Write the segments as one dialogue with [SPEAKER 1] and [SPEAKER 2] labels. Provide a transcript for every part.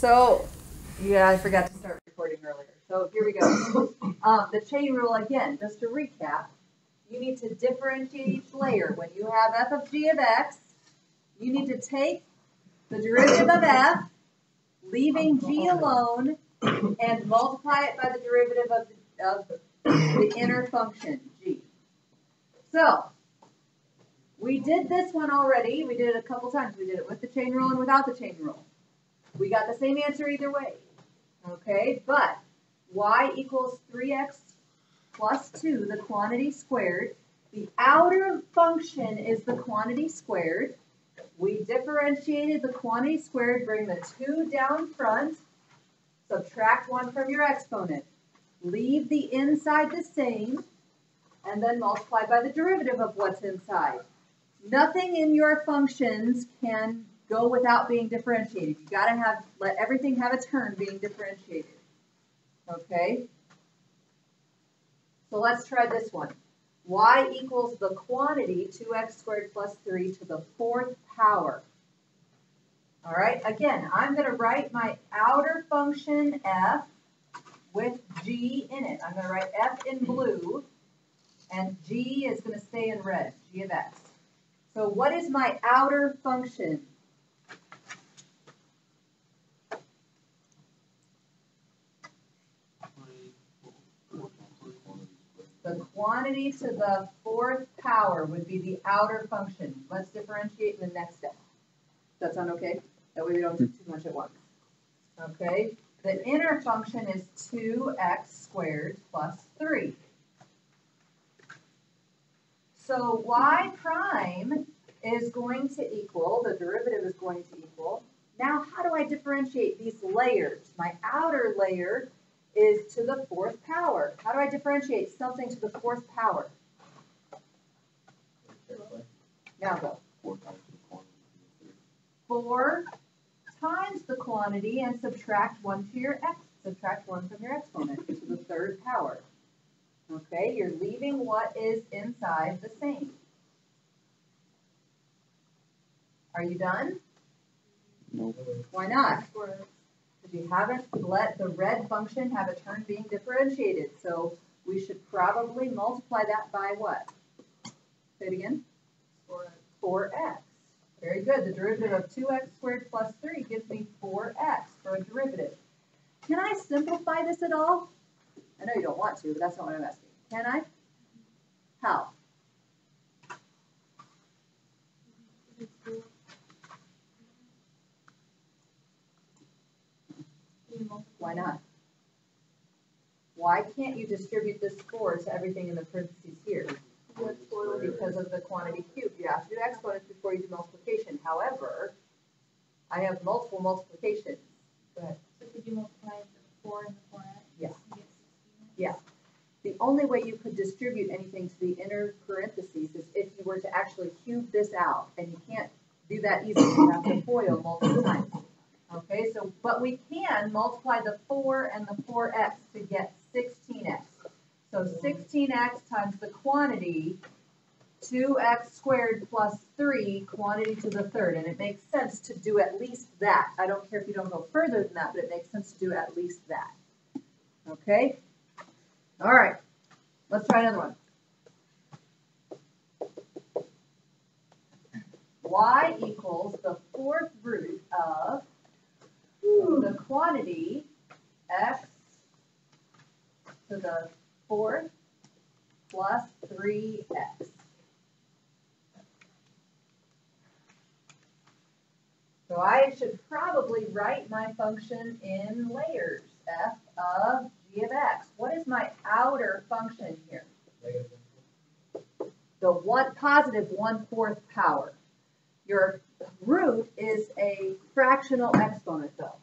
[SPEAKER 1] So, yeah, I forgot to start recording earlier. So here we go. The chain rule again, just to recap, you need to differentiate each layer. When you have f of g of x, you need to take the derivative of f, leaving g alone, and multiply it by the derivative of the inner function, g. So, we did this one already. We did it a couple times. We did it with the chain rule and without the chain rule. We got the same answer either way. Okay, but y equals 3x plus 2, the quantity squared. The outer function is the quantity squared. We differentiated the quantity squared, bring the 2 down front, subtract 1 from your exponent. Leave the inside the same, and then multiply by the derivative of what's inside. Nothing in your functions can go without being differentiated. You gotta let everything have a turn being differentiated. Okay? So let's try this one. Y equals the quantity 2x squared plus 3 to the 4th power. All right, again, I'm gonna write my outer function f with g in it. I'm gonna write f in blue, and g is gonna stay in red, g of x. So what is my outer function? The quantity to the 4th power would be the outer function. Let's differentiate in the next step. Does that sound okay? That way we don't do too much at once. Okay? The inner function is 2x squared plus 3. So y prime is going to equal, the derivative is going to equal. Now how do I differentiate these layers? My outer layer is to the 4th power. How do I differentiate something to the 4th power? Now go. 4 times the quantity and subtract 1 to your x. Subtract 1 from your exponent to the 3rd power. Okay, you're leaving what is inside the same. Are you done?
[SPEAKER 2] No.
[SPEAKER 1] Why not? Because you haven't let the red function have a turn being differentiated. So we should probably multiply that by what? Say it again. 4x. Very good. The derivative of 2x squared plus 3 gives me 4x for a derivative. Can I simplify this at all? I know you don't want to, but that's not what I'm asking. Can I? How? Why not? Why can't you distribute this 4 to everything in the parentheses here? Because of the quantity cubed. You have to do exponents before you do multiplication. However, I have multiple multiplications. Go ahead.
[SPEAKER 3] So could you multiply the 4 and the 4x?
[SPEAKER 1] Yes. Yeah. The only way you could distribute anything to the inner parentheses is if you were to actually cube this out, and you can't do that easily. You have to FOIL multiple times. Okay, so, but we can multiply the 4 and the 4x to get 16x. So 16x times the quantity, 2x squared plus 3, quantity to the 3rd. And it makes sense to do at least that. I don't care if you don't go further than that, but it makes sense to do at least that. Okay? All right. Let's try another one. Y equals the 4th root of the quantity x to the 4th plus 3x. So I should probably write my function in layers. F of g of x. What is my outer function here? The positive 1/4 power. Your root is a fractional exponent though.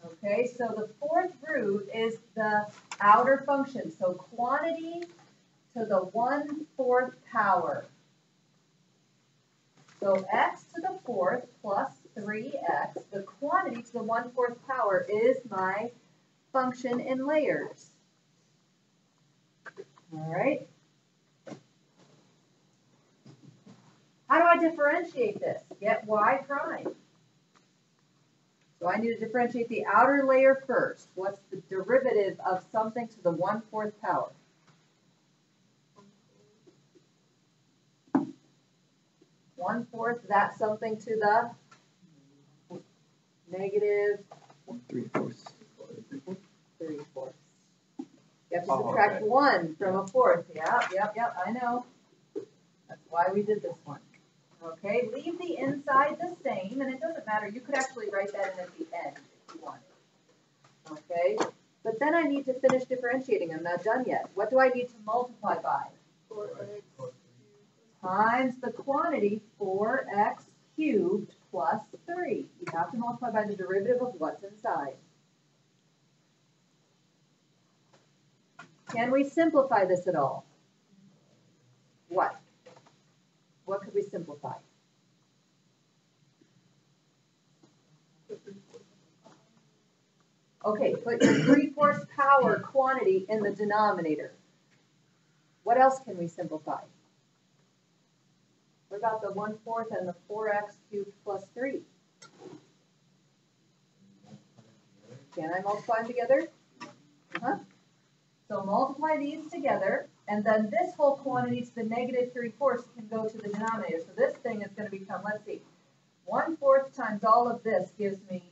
[SPEAKER 1] Okay, so the 4th root is the outer function. So quantity to the 1/4 power. So x to the 4th plus 3x, the quantity to the 1/4 power is my function in layers. All right. How do I differentiate this? Get y prime. So I need to differentiate the outer layer first. What's the derivative of something to the 1/4 power? 1/4, that's something to the negative
[SPEAKER 2] 3/4.
[SPEAKER 1] 3/4. You have to subtract 1 from a fourth. Yep, I know. That's why we did this one. Okay, leave the inside the same, and it doesn't matter. You could actually write that in at the end if you wanted. Okay, but then I need to finish differentiating. I'm not done yet. What do I need to multiply by?
[SPEAKER 3] 4x
[SPEAKER 1] Times the quantity 4x cubed plus 3. You have to multiply by the derivative of what's inside. Can we simplify this at all? What? What could we simplify? Okay, put your 3/4 power quantity in the denominator. What else can we simplify? What about the 1/4 and the 4x cubed plus 3? Can I multiply them together? Huh? So multiply these together, and then this whole quantity to the negative 3/4 can go to the denominator. So this thing is going to become, let's see, 1/4 times all of this gives me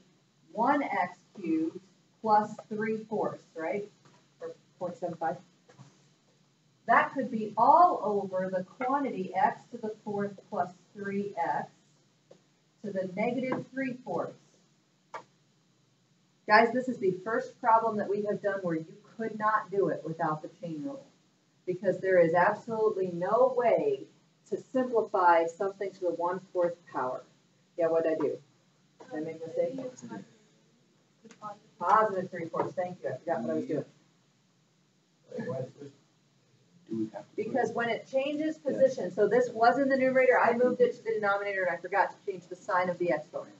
[SPEAKER 1] 1x cubed plus 3/4, right? Or 0.75. That could be all over the quantity x to the 4th plus 3x to the negative 3/4. Guys, this is the first problem that we have done where you could not do it without the chain rule, because there is absolutely no way to simplify something to the 1/4 power. Yeah, what did I do? Did I make a mistake? Positive 3/4. Thank you. I forgot what I was doing. Because when it changes position, so this was in the numerator, I moved it to the denominator, and I forgot to change the sign of the exponent.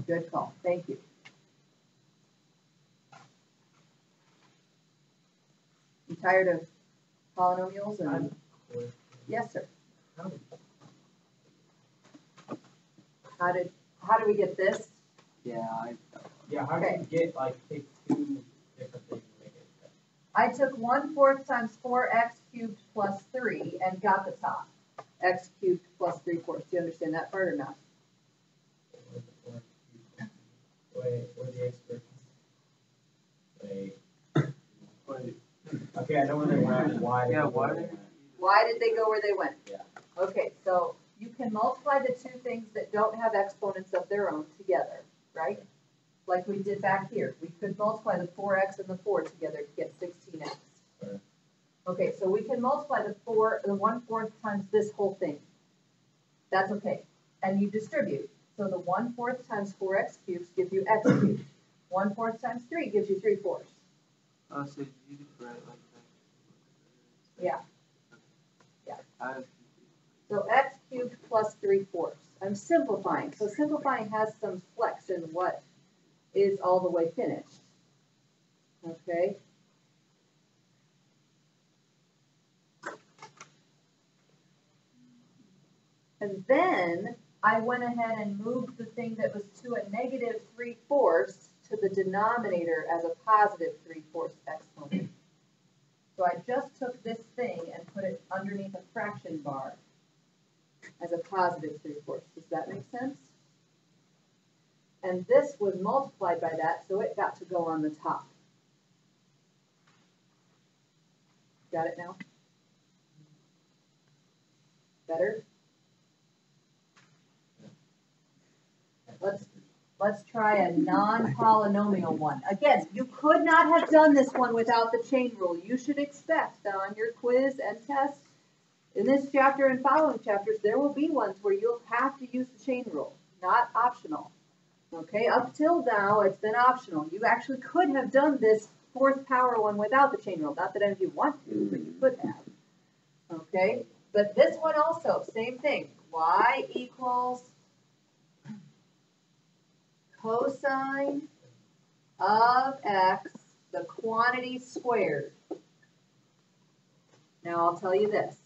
[SPEAKER 1] Good call. Thank you. You tired of polynomials? And yes, sir. How did we get this?
[SPEAKER 2] Yeah,
[SPEAKER 4] how do you get, like, take two different things and make it?
[SPEAKER 1] I took 1/4 times 4x cubed plus 3 and got the top. X cubed plus 3/4. Do you understand that part or not?
[SPEAKER 4] Wait, what are the experts? Wait. Okay, I know where they went. Why did
[SPEAKER 1] they go where they went?
[SPEAKER 4] Yeah.
[SPEAKER 1] Okay, so you can multiply the two things that don't have exponents of their own together, right? Like we did back here. We could multiply the 4x and the 4 together to get 16x.
[SPEAKER 4] Right.
[SPEAKER 1] Okay, so we can multiply the 1/4 times this whole thing. That's okay. And you distribute. So the 1/4 times 4x cubed gives you x cubed. 1/4 times 3 gives you 3/4.
[SPEAKER 2] Oh, so you could write like that.
[SPEAKER 1] Yeah. So x cubed plus 3/4. I'm simplifying. So simplifying has some flex in what is all the way finished. Okay. And then I went ahead and moved the thing that was to a negative 3/4 to the denominator as a positive 3/4 exponent. So I just took this thing and put it underneath a fraction bar as a positive 3/4. Does that make sense? And this was multiplied by that, so it got to go on the top. Got it now? Better? Let's try a non-polynomial one. Again, you could not have done this one without the chain rule. You should expect that on your quiz and test in this chapter and following chapters, there will be ones where you'll have to use the chain rule, not optional. Okay, up till now, it's been optional. You actually could have done this 4th power one without the chain rule. Not that any of you want to, but you could have. Okay, but this one also, same thing. Y equals cosine of x, the quantity squared. Now I'll tell you this.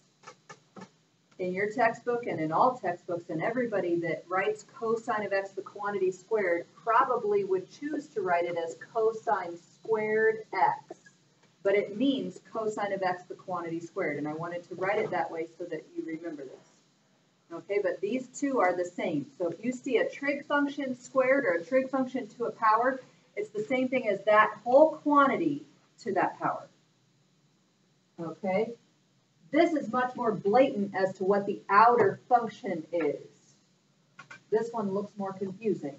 [SPEAKER 1] in your textbook and in all textbooks, and everybody that writes cosine of x, the quantity squared, probably would choose to write it as cosine squared x. But it means cosine of x, the quantity squared. And I wanted to write it that way so that you remember this. Okay, but these two are the same. So if you see a trig function squared or a trig function to a power, it's the same thing as that whole quantity to that power. Okay? This is much more blatant as to what the outer function is. This one looks more confusing.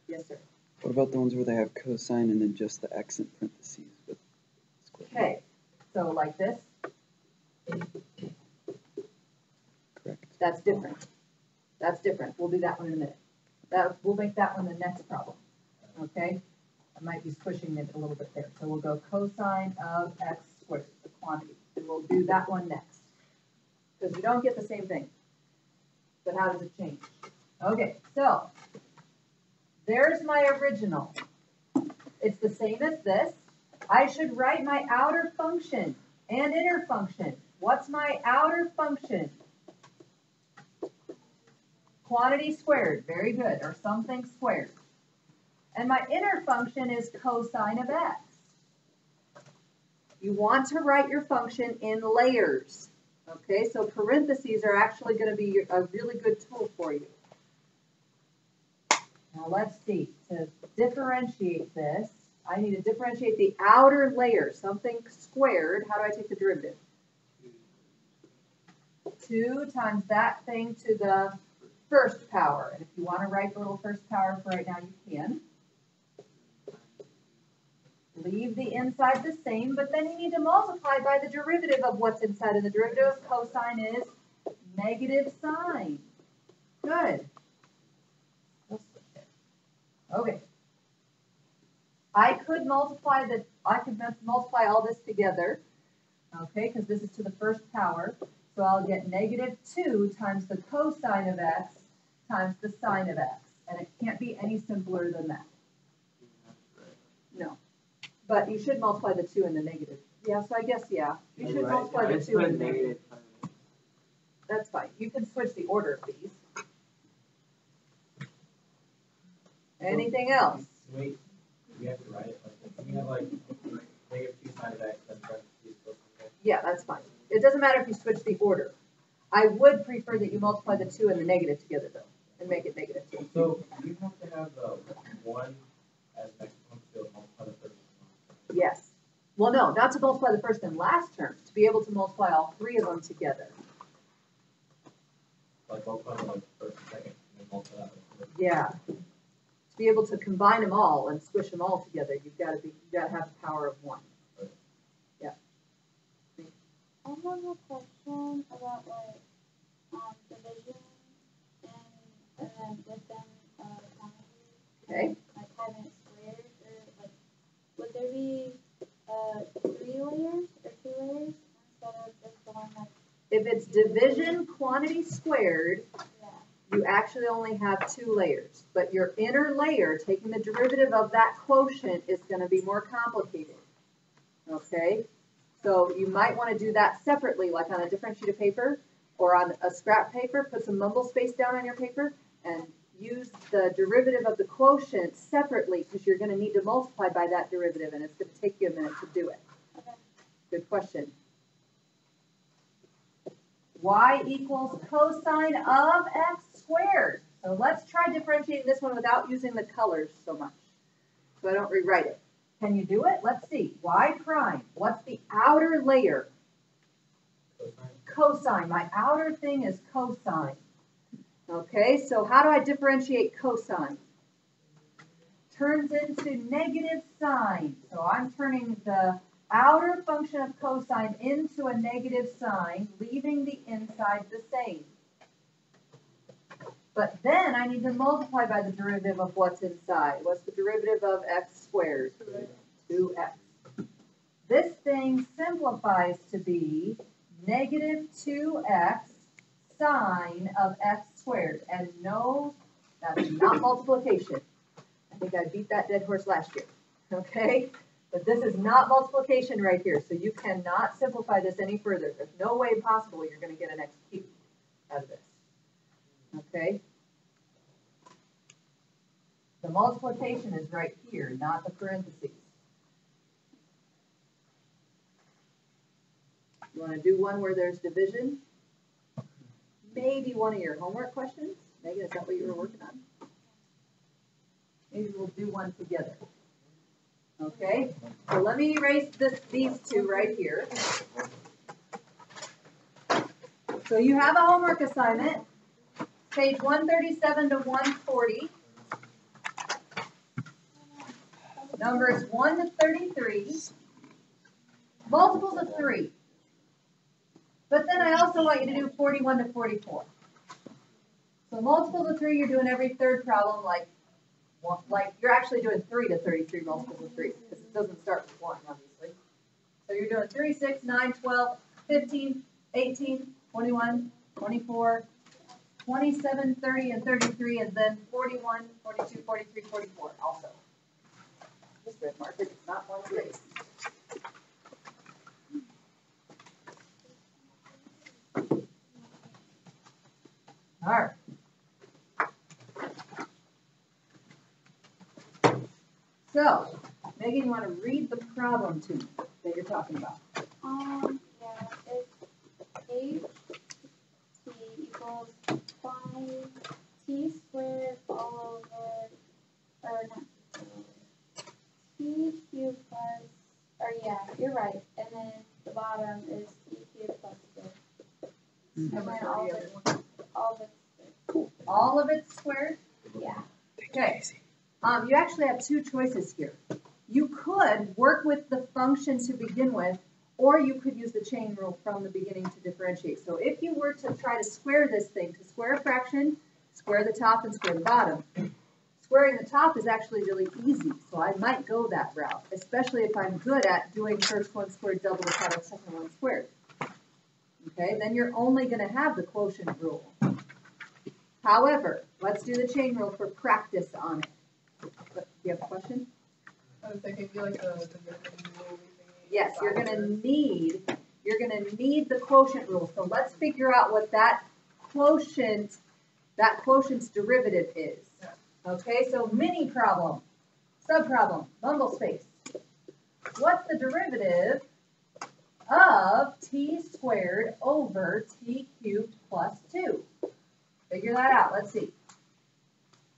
[SPEAKER 1] Yes, sir.
[SPEAKER 2] What about the ones where they have cosine and then just the x in parentheses with square?
[SPEAKER 1] Okay, so like this.
[SPEAKER 2] Correct.
[SPEAKER 1] That's different. That's different. We'll do that one in a minute. We'll make that one the next problem. Okay? I might be squishing it a little bit there. So we'll go cosine of x squared, the quantity. And we'll do that one next. Because we don't get the same thing. But how does it change? Okay, so there's my original. It's the same as this. I should write my outer function and inner function. What's my outer function? Quantity squared. Very good. Or something squared. And my inner function is cosine of x. You want to write your function in layers. Okay, so parentheses are actually going to be a really good tool for you. Now let's see. To differentiate this, I need to differentiate the outer layer, something squared. How do I take the derivative? 2 times that thing to the first power. And if you want to write the little first power for right now, you can. Leave the inside the same, but then you need to multiply by the derivative of what's inside, and the derivative of cosine is negative sine. Good. Okay. I could multiply all this together, okay, because this is to the first power. So I'll get negative 2 times the cosine of x times the sine of x. And it can't be any simpler than that. No. But you should multiply the 2 and the negative. Yeah, so I guess, yeah. You should multiply the 2 and the negative. That's fine. You can switch the order of these. Anything else?
[SPEAKER 4] Wait, we have to write it like we have like negative 2 sine of x and parentheses plus something.
[SPEAKER 1] Yeah, that's fine. It doesn't matter if you switch the order. I would prefer that you multiply the 2 and the negative together, though, and make it negative 2.
[SPEAKER 4] So you have to have the 1 as next one to multiply the first.
[SPEAKER 1] Yes. Well, no, not to multiply the first and last terms, to be able to multiply all 3 of them together.
[SPEAKER 4] Like multiply like first and second, and then multiply that.
[SPEAKER 1] Yeah. To be able to combine them all and squish them all together, you've got to have the power of 1. Yeah.
[SPEAKER 3] I have a question about division and then within quantity.
[SPEAKER 1] Okay.
[SPEAKER 3] Like having it squared, or like would there be 3 layers or 2 layers instead of just the one like?
[SPEAKER 1] If it's division quantity squared,
[SPEAKER 3] Yeah.
[SPEAKER 1] you actually only have 2 layers. But your inner layer, taking the derivative of that quotient, is going to be more complicated. Okay? So you might want to do that separately, like on a different sheet of paper or on a scrap paper. Put some mumble space down on your paper and use the derivative of the quotient separately, because you're going to need to multiply by that derivative, and it's going to take you a minute to do it.
[SPEAKER 3] Okay.
[SPEAKER 1] Good question. Y equals cosine of x squared. So let's try differentiating this one without using the colors so much, so I don't rewrite it. Can you do it? Let's see. Y prime. What's the outer layer? Cosine. My outer thing is cosine. Okay, so how do I differentiate cosine? Turns into negative sine. So I'm turning the outer function of cosine into a negative sign, leaving the inside the same. But then I need to multiply by the derivative of what's inside. What's the derivative of x squared? 2x. This thing simplifies to be negative 2x sine of x squared. And no, that's not multiplication. I think I beat that dead horse last year. Okay? But this is not multiplication right here, so you cannot simplify this any further. There's no way possible you're going to get an x cubed out of this. Okay? The multiplication is right here, not the parentheses. You want to do one where there's division? Maybe one of your homework questions? Megan, is that what you were working on? Maybe we'll do one together. Okay, so let me erase these two right here. So you have a homework assignment, page 137 to 140, numbers 1 to 33, multiples of 3. But then I also want you to do 41 to 44. So multiples of 3, you're doing every third problem like you're actually doing 3 to 33 multiples of 3, because it doesn't start with 1, obviously. So you're doing 3, 6, 9, 12, 15, 18, 21, 24, 27, 30, and 33, and then 41, 42, 43, 44 also. This red marker does not want to erase. All right. So, Megan, you want to read the problem to me that you're talking about?
[SPEAKER 3] Yeah, it's h equals 5t squared all over, or not, t cubed plus, or yeah, you're right, and then the bottom is t cubed plus 2. And then
[SPEAKER 1] all of it's squared?
[SPEAKER 3] Yeah.
[SPEAKER 1] Okay. You actually have two choices here. You could work with the function to begin with, or you could use the chain rule from the beginning to differentiate. So if you were to try to square this thing, to square a fraction, square the top and square the bottom. Squaring the top is actually really easy, so I might go that route, especially if I'm good at doing first one squared double the product, second one squared. Okay, then you're only going to have the quotient rule. However, let's do the chain rule for practice on it. Do you have a question?
[SPEAKER 5] I was thinking, feel like the
[SPEAKER 1] Yes, you're gonna need the quotient rule. So let's figure out what that quotient's derivative is. Okay, so mini problem, subproblem, mumble space. What's the derivative of t squared over t cubed plus 2? Figure that out. Let's see.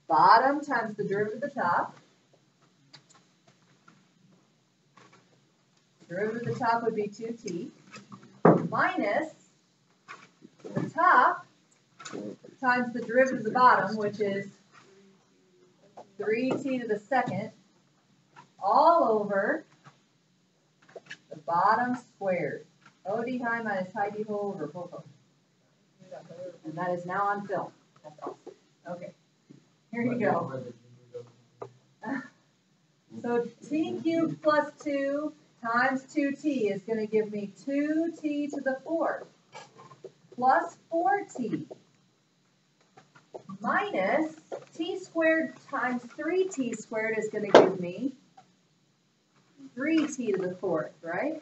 [SPEAKER 1] Bottom times the derivative of the top. Derivative of the top would be 2t minus the top times the derivative of the bottom, which is 3t to the second, all over the bottom squared. OD high minus high D whole over whole. And that is now on film. That's awesome. Okay. Here you go. So t cubed plus 2 times 2t is going to give me 2t to the 4th plus 4t minus t squared times 3t squared is going to give me 3t to the 4th, right?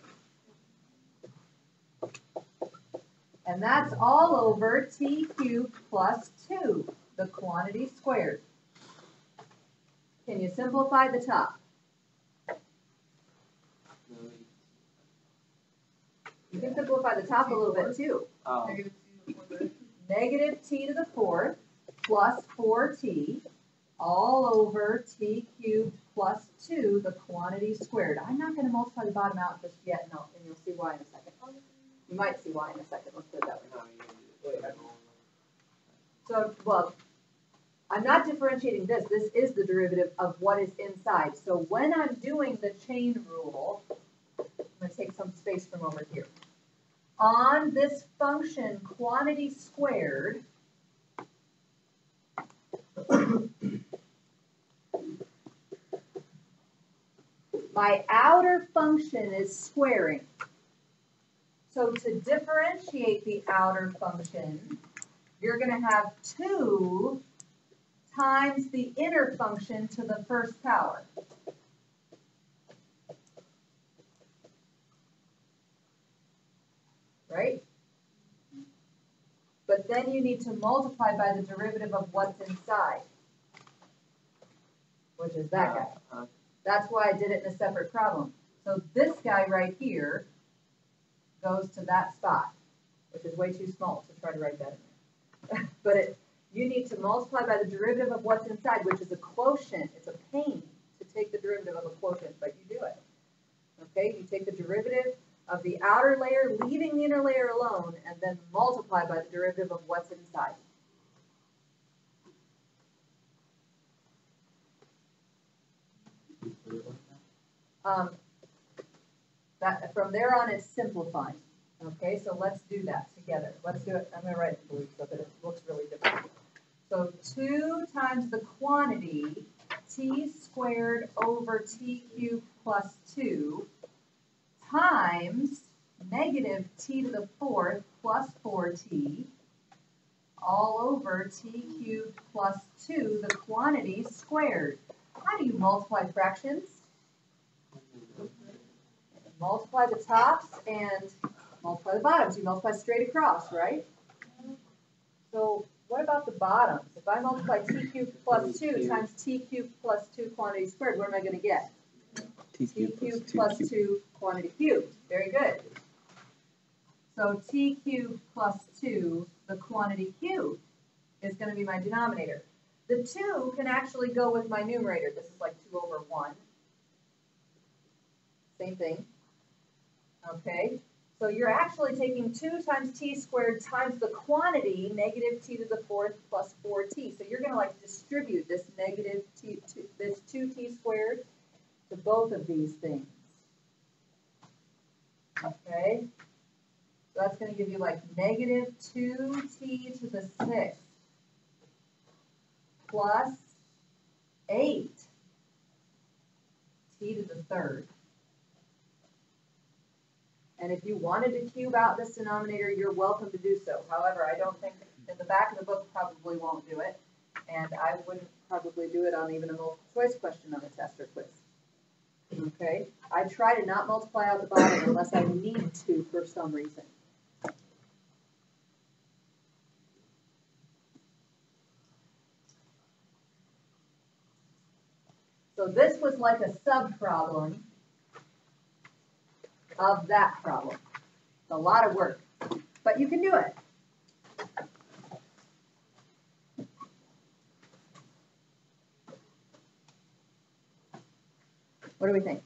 [SPEAKER 1] And that's all over t cubed plus 2, the quantity squared. Can you simplify the top? You can simplify the top a little bit too. Negative t to the 4th plus 4t all over t cubed plus 2, the quantity squared. I'm not going to multiply the bottom out just yet, no, and you'll see why in a second. You might see why in a second. Let's put it that way. So, well, I'm not differentiating this. This is the derivative of what is inside. So when I'm doing the chain rule, I'm going to take some space from over here. On this function, quantity squared, my outer function is squaring. So to differentiate the outer function, you're going to have 2 times the inner function to the first power. right? But then you need to multiply by the derivative of what's inside, which is that guy. That's why I did it in a separate problem. So this guy right here goes to that spot, which is way too small to try to write that in there. But you need to multiply by the derivative of what's inside, which is a quotient. It's a pain to take the derivative of a quotient, but you do it. Okay, you take the derivative of the outer layer, leaving the inner layer alone, and then multiply by the derivative of what's inside. That from there on it's simplifying. Okay, so let's do that together. Let's do it. I'm going to write it in blue so that it looks really different. So 2 times the quantity t squared over t cubed plus 2 times negative t to the 4th plus 4t all over t cubed plus 2, the quantity squared. How do you multiply fractions? Multiply the tops and multiply the bottoms. You multiply straight across, right? So what about the bottoms? If I multiply t cubed plus 2 times t cubed plus 2 quantity squared, what am I going to get? T cubed plus 2 quantity cubed. Very good. So t cubed plus 2, the quantity cubed, is going to be my denominator. The 2 can actually go with my numerator. This is like 2 over 1. Same thing. Okay, so you're actually taking 2 times t squared times the quantity, negative t to the 4th plus 4t. So you're going to like distribute this negative t, this 2t squared to both of these things. Okay, so that's going to give you like negative 2t to the 6th plus 8t to the 3rd. And if you wanted to cube out this denominator, you're welcome to do so. However, I don't think in the back of the book probably won't do it. And I wouldn't probably do it on even a multiple choice question on a test or quiz. Okay? I try to not multiply out the bottom unless I need to for some reason. So this was like a subproblem of that problem. It's a lot of work, but you can do it. What do we think?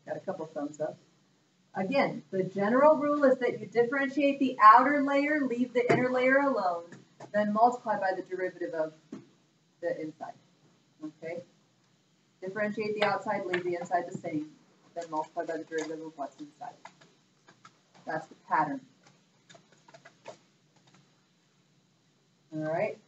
[SPEAKER 1] Got a couple thumbs up. Again, the general rule is that you differentiate the outer layer, leave the inner layer alone, then multiply by the derivative of the inside. Okay? Differentiate the outside, leave the inside the same, then multiply by the derivative of what's inside. That's the pattern. All right.